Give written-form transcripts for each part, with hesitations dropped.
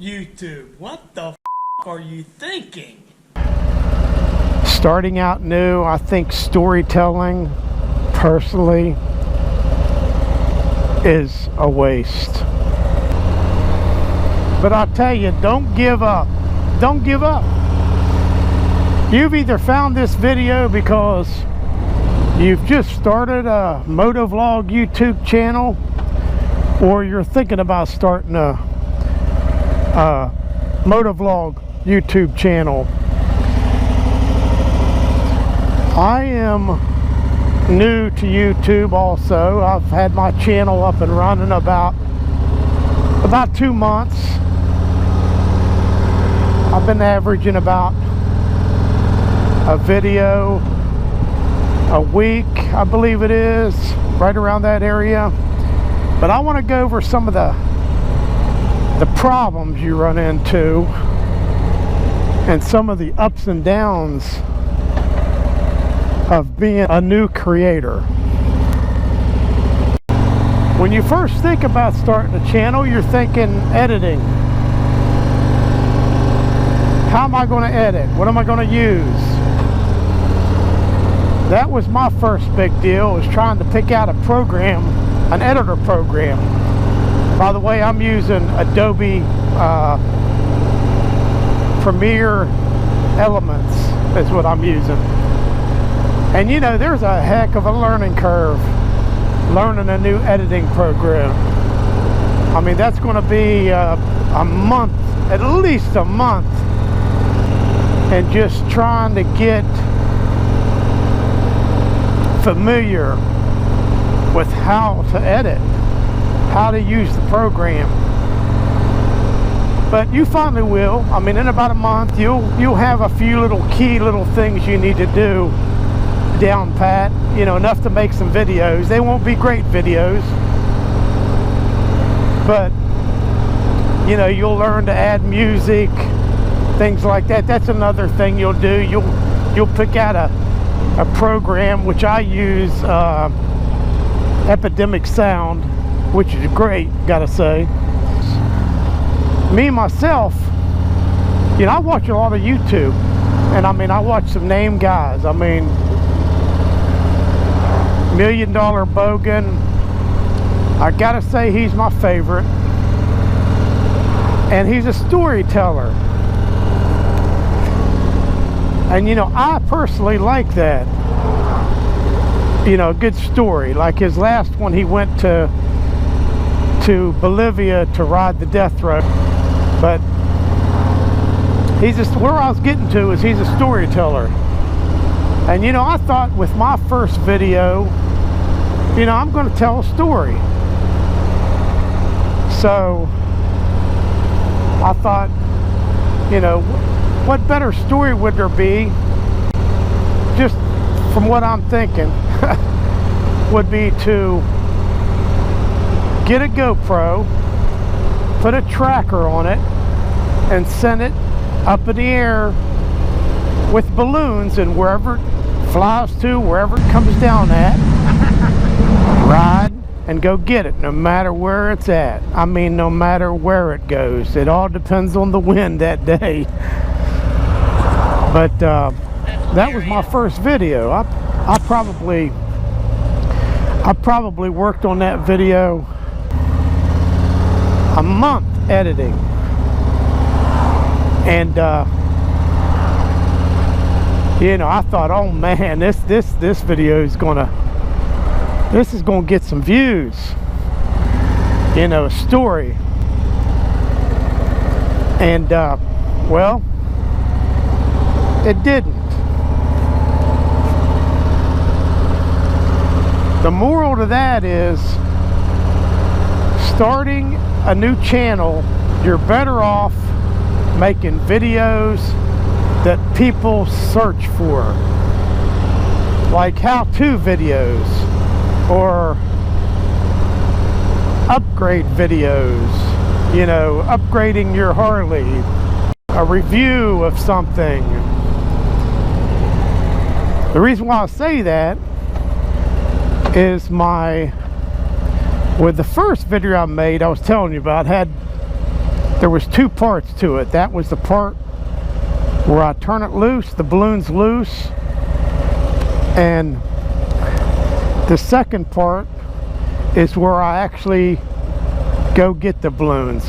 YouTube. What the f are you thinking? Starting out new, I think storytelling, personally, is a waste. But I'll tell you, don't give up. Don't give up. You've either found this video because you've just started a motovlog YouTube channel, or you're thinking about starting a motovlog YouTube channel. I am new to YouTube also. I've had my channel up and running about 2 months. I've been averaging about a video a week, I believe it is, right around that area. But I want to go over some of the problems you run into and some of the ups and downs of being a new creator. When you first think about starting a channel, you're thinking editing. How am I going to edit? What am I going to use? That was my first big deal, was trying to pick out a program, an editor program. By the way, I'm using Adobe Premiere Elements is what I'm using. And you know, there's a heck of a learning curve learning a new editing program. I mean, that's going to be a month, at least a month, and just trying to get familiar with how to edit, how to use the program. But you finally will. I mean, in about a month, you'll have a few key little things you need to do down pat, you know, enough to make some videos. They won't be great videos, but you know, you'll learn to add music, things like that. That's another thing you'll do. You'll pick out a program, which I use, Epidemic Sound, which is great, gotta say. Me myself, you know, I watch a lot of YouTube, and I mean, I watch some name guys. I mean, $1 Million Bogan, I gotta say he's my favorite, and he's a storyteller, and you know, I personally like that. You know, a good story. Like his last one, he went to Bolivia to ride the death road. But he's just, where I was getting to is he's a storyteller. And you know, I thought with my first video, you know, I'm going to tell a story. So I thought, you know, what better story would there be, just from what I'm thinking, would be to get a GoPro, put a tracker on it, and send it up in the air with balloons, and wherever it flies to, wherever it comes down at, ride and go get it, no matter where it's at. I mean, no matter where it goes. It all depends on the wind that day. But that was my first video. I probably worked on that video a month editing, and you know, I thought, oh man, this video is gonna get some views, you know, a story. And well, it didn't. The moral to that is, starting a new channel, you're better off making videos that people search for, like how-to videos or upgrade videos, you know, upgrading your Harley, a review of something. The reason why I say that is with the first video I made, I was telling you about, had there was two parts to it. That was the part where I turn it loose, the balloon's loose, and the second part is where I actually go get the balloons,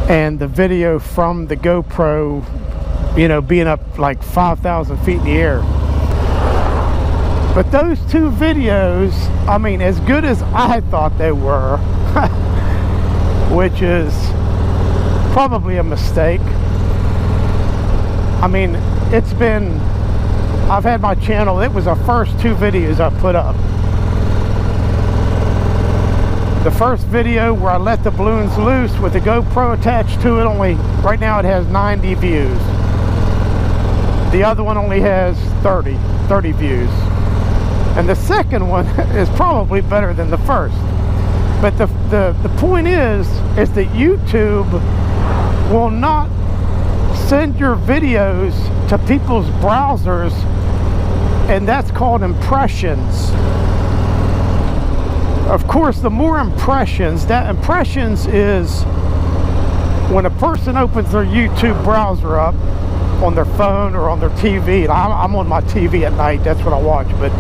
and the video from the GoPro, you know, being up like 5,000 feet in the air. But those two videos, I mean, as good as I thought they were, which is probably a mistake. I mean, it's been, I've had my channel, it was the first two videos I put up. The first video where I let the balloons loose with the GoPro attached to it, only, right now it has 90 views. The other one only has 30 views. And the second one is probably better than the first. But the point is that YouTube will not send your videos to people's browsers, and that's called impressions. Of course, the more impressions, that impressions is when a person opens their YouTube browser up on their phone or on their TV. I'm on my TV at night, that's what I watch, but,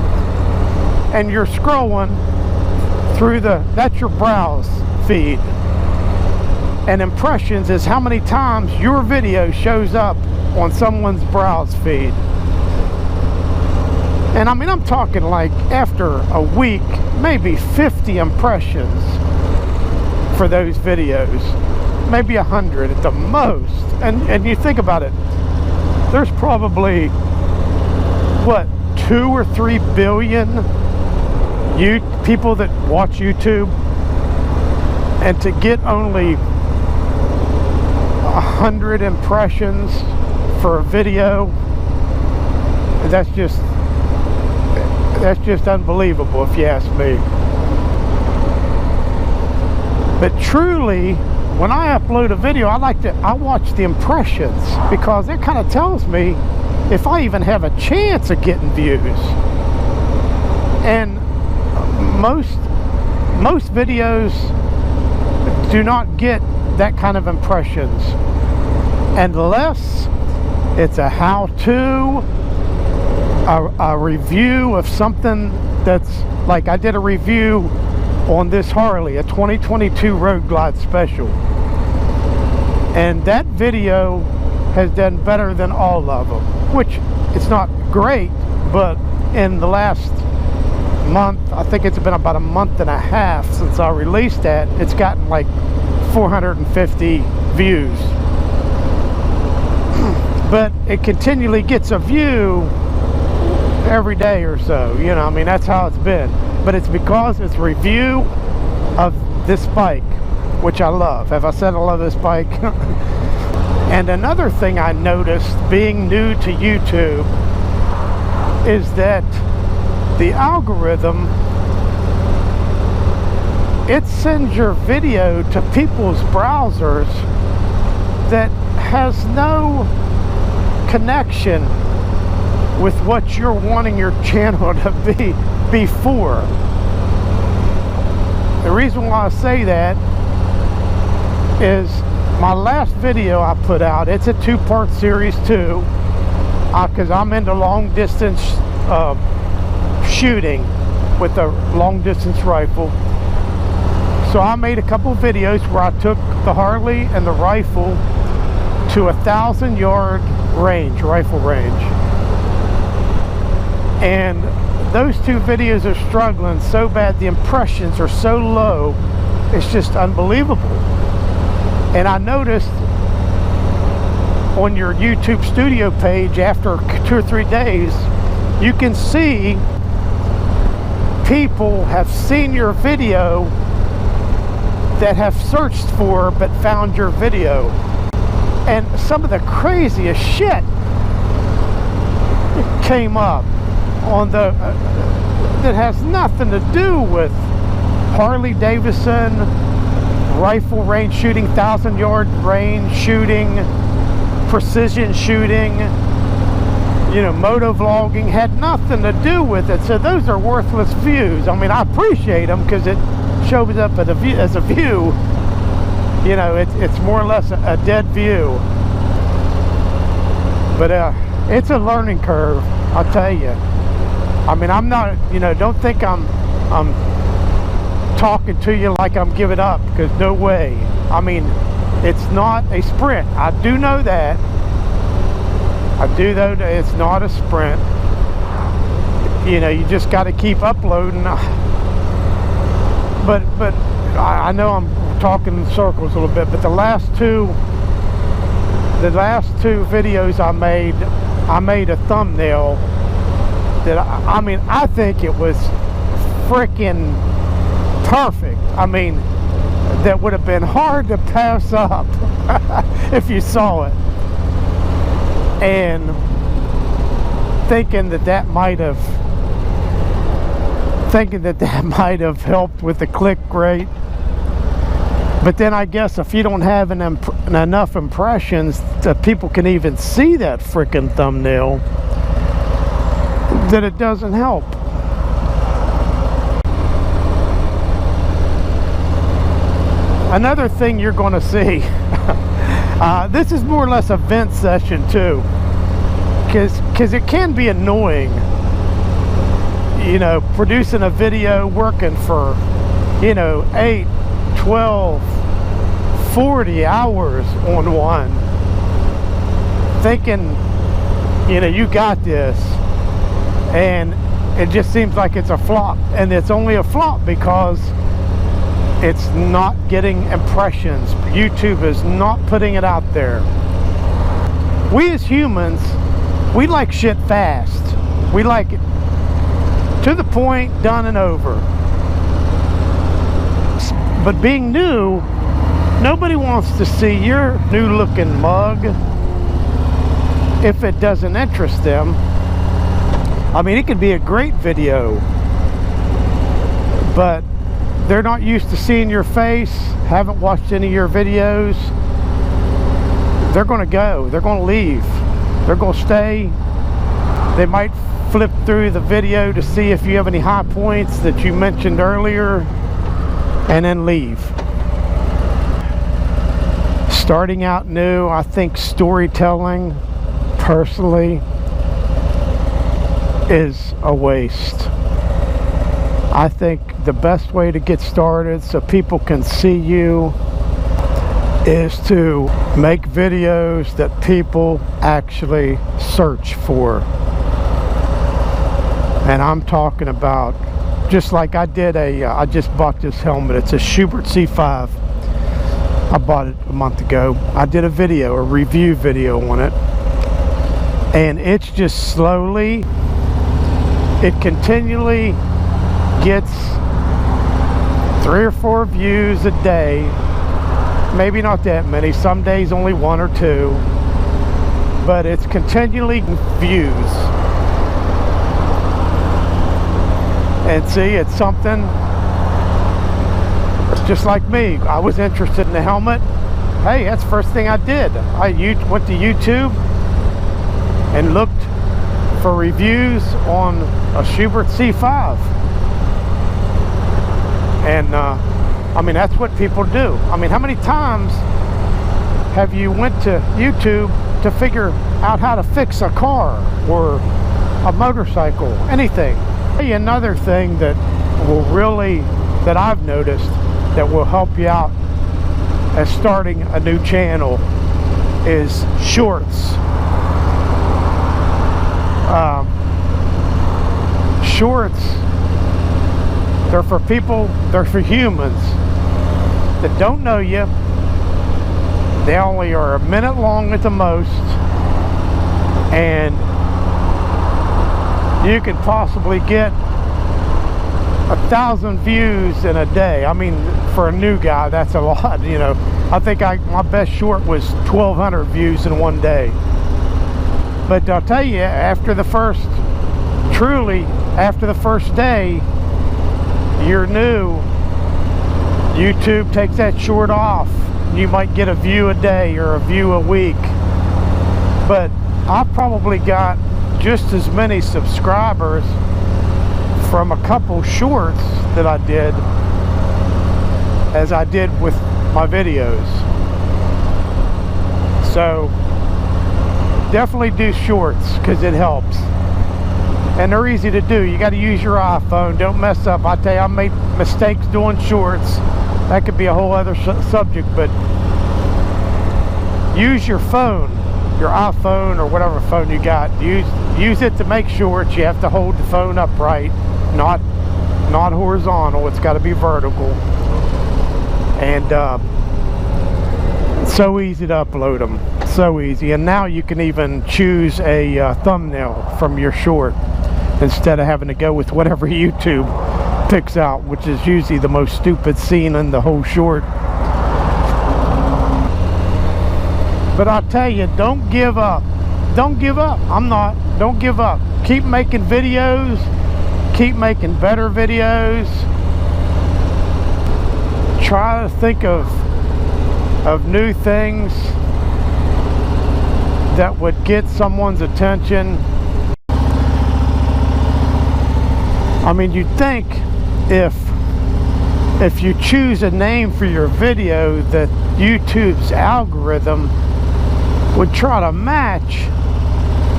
and you're scrolling through that's your browse feed. And impressions is how many times your video shows up on someone's browse feed. And I mean, I'm talking like after a week, maybe 50 impressions for those videos, maybe 100 at the most. And you think about it, there's probably, what, 2 or 3 billion people that watch YouTube, and to get only 100 impressions for a video, that's just unbelievable if you ask me. But truly, when I upload a video, I watch the impressions, because it kind of tells me if I even have a chance of getting views. And most videos do not get that kind of impressions unless it's a how-to, a review of something that's like, I did a review on this Harley, a 2022 Road Glide Special, and that video has done better than all of them, which it's not great, but in the last month, I think it's been about a month and a half since I released that, it's gotten like 450 views. But it continually gets a view every day or so, you know, I mean, that's how it's been. But it's because it's a review of this bike, which I love. Have I said I love this bike? And another thing I noticed being new to YouTube is that the algorithm, it sends your video to people's browsers that has no connection with what you're wanting your channel to be before. The reason why I say that is my last video I put out, it's a 2-part series too, because I'm into long distance shooting with a long distance rifle. So I made a couple videos where I took the Harley and the rifle to 1,000-yard range, rifle range. And those two videos are struggling so bad, the impressions are so low, it's just unbelievable. And I noticed on your YouTube studio page, after 2 or 3 days, you can see people have seen your video that have searched for but found your video. And some of the craziest shit came up on the that has nothing to do with Harley Davidson rifle range shooting, 1,000-yard range shooting, precision shooting, you know, moto vlogging, had nothing to do with it. So those are worthless views. I mean, I appreciate them because it shows up as a view, you know, it's more or less a dead view. But it's a learning curve, I'll tell you. I mean, I'm not, you know, don't think I'm talking to you like I'm giving up, because no way. I mean, it's not a sprint. I do know that. I do know that it's not a sprint. You know, you just got to keep uploading. But I know I'm talking in circles a little bit, but the last two videos I made a thumbnail that I mean, I think it was freaking perfect. I mean, that would have been hard to pass up if you saw it. And thinking that might have helped with the click rate. But then I guess if you don't have enough impressions that people can even see that freaking thumbnail, then it doesn't help. Another thing you're going to see, this is more or less a vent session too, because it can be annoying, you know, producing a video, working for, you know, 8, 12, 40 hours on one, thinking, you know, you got this, and it just seems like it's a flop. And it's only a flop because it's not getting impressions. YouTube is not putting it out there. We as humans, we like shit fast. We like it to the point, done and over. But being new, nobody wants to see your new looking mug if it doesn't interest them. I mean, it could be a great video, but they're not used to seeing your face, haven't watched any of your videos. They're going to go. They're going to leave. They're going to stay. They might flip through the video to see if you have any high points that you mentioned earlier, and then leave. Starting out new, I think storytelling, personally, is a waste. I think the best way to get started so people can see you is to make videos that people actually search for. And I'm talking about, just like I did I just bought this helmet. It's a Schubert C5. I bought it a month ago. I did a review video on it. And it's just slowly, it continually gets 3 or 4 views a day. Maybe not that many. Some days only 1 or 2. But it's continually views. And see, it's something just like me. I was interested in the helmet. Hey, that's the first thing I did. I went to YouTube and looked for reviews on a Schubert C5. And I mean, that's what people do. I mean, how many times have you went to YouTube to figure out how to fix a car or a motorcycle, anything? Another thing that that I've noticed that will help you out as starting a new channel is shorts. Shorts, they're for people, they're for humans that don't know you. They only are a minute long at the most, and you can possibly get 1,000 views in a day. I mean, for a new guy, that's a lot, you know. I think my best short was 1,200 views in one day. But I'll tell you, after the first day, you're new, YouTube takes that short off. You might get a view a day or a view a week. But I've probably got just as many subscribers from a couple shorts that I did as I did with my videos. So definitely do shorts because it helps. And they're easy to do. You got to use your iPhone. Don't mess up. I tell you, I made mistakes doing shorts. That could be a whole other subject, but use your phone, your iPhone or whatever phone you got. Use it to make shorts. You have to hold the phone upright, not horizontal. It's got to be vertical. And it's so easy to upload them. So easy. And now you can even choose a thumbnail from your short instead of having to go with whatever YouTube picks out, which is usually the most stupid scene in the whole short. But I tell you, don't give up. Don't give up. Don't give up. Keep making videos. Keep making better videos. Try to think of new things that would get someone's attention. I mean, you'd think if you choose a name for your video that YouTube's algorithm would try to match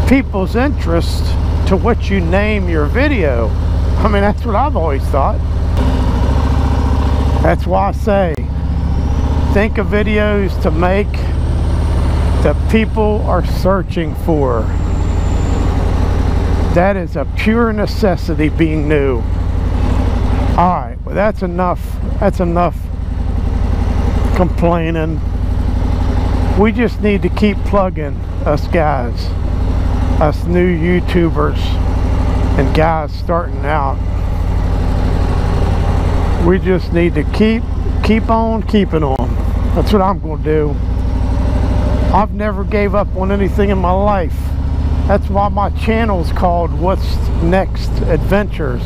people's interest to what you name your video. I mean, that's what I've always thought. That's why I say, think of videos to make that people are searching for. That is a pure necessity, being new. Alright, well that's enough complaining. We just need to keep plugging, us guys, us new YouTubers and guys starting out. We just need to keep on keeping on. That's what I'm going to do. I've never gave up on anything in my life. That's why my channel's called What's Next Adventures,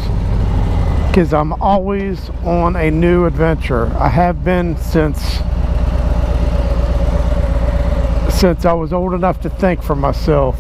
because I'm always on a new adventure. I have been since I was old enough to think for myself.